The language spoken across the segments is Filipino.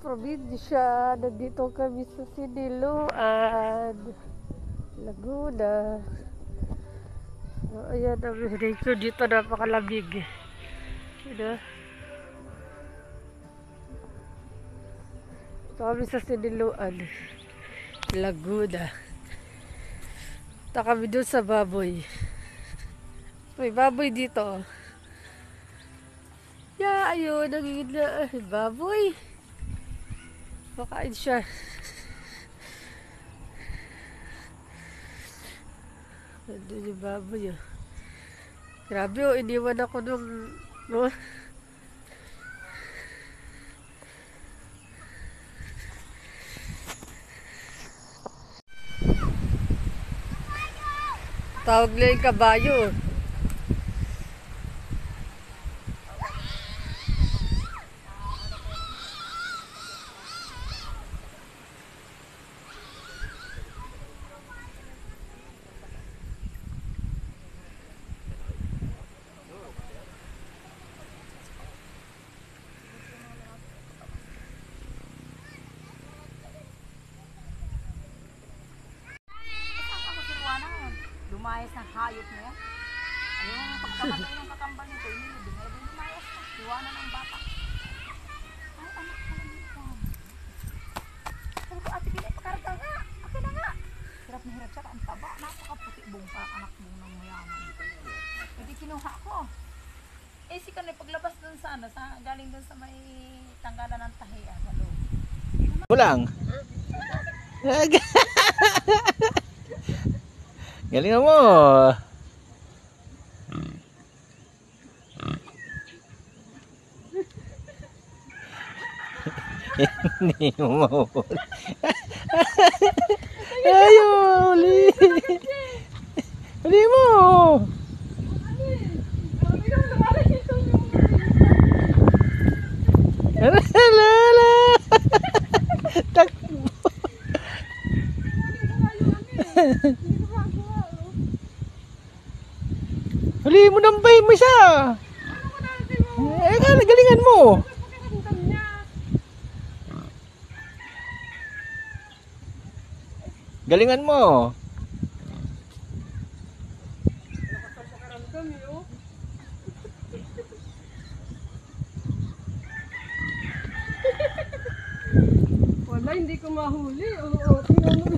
probinsya. Nandito kami sa Siniloan, Laguna. So, ayan ang nature dito, napakalamig. Ito kami sa Siniloan, Laguna. Ito kami doon sa baboy. May baboy dito. Yeah, ayun, nangingin baboy. Makain siya. Nandun yung baboy, oh. Grabe, oh, iniwan ako nung, no? Tawag na yung kabayo. Lumayas ng hayop na yan. Yung pagkamatay ng kakambal nito, lumayas na. Iwanan ng bata. Ay, anak ka lang dito. Sabi ko, ate Pili, pakarga nga. Akin na nga. Hirap na hirap siya. Ang taba. Napakaputi bong parang anak mong nang mayaman. Hindi kinuha ko. Eh, si Kanoy, paglabas dun sa ano, galing dun sa may tanggalan ng tahiya. Sa loob. Pulang. Galing mo. Hindi mo mahuli. Ayaw, huli. Huli mo. Alala. Takbo. Huli mo nampay mo siya. Eh, galingan mo. Galingan mo. Wala, hindi ko mahuli. Oo, tingnan mo.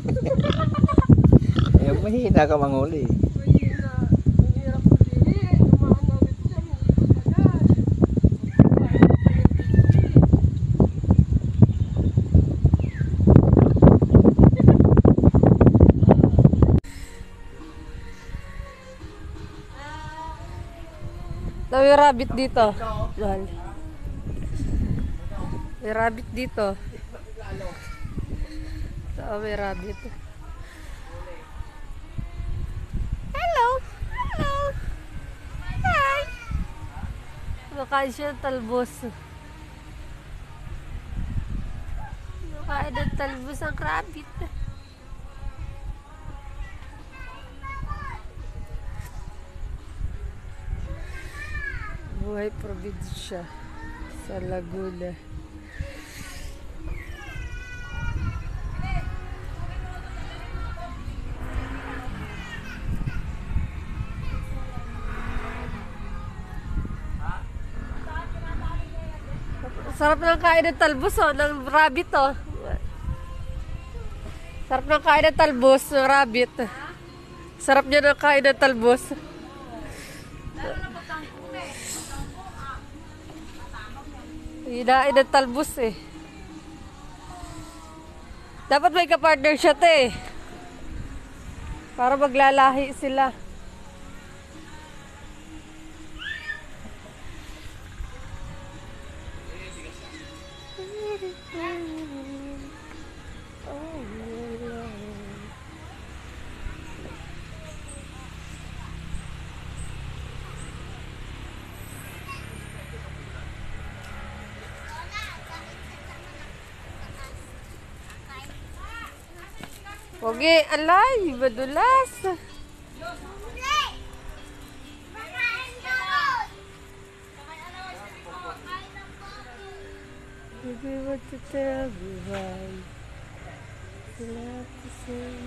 Eh, mahina ka manghuli. May rabbit dito. May rabbit dito. May rabbit. Hello! Hello! Hi! Makain siya ng talbos. Makain ng talbos ang rabbit. Buhay probinsya sa Laguna. Sarap ng kain ng talbos, oh, ng rabbit, oh. Sarap ng kain ng talbos ng rabbit. Sarap niya ng kain ng talbos. Hinain ng talbos, eh. Dapat may kapartner siya, te. Para maglalahi sila. Pogi, alay, madulas. Baby, what to tell me why? You have to say.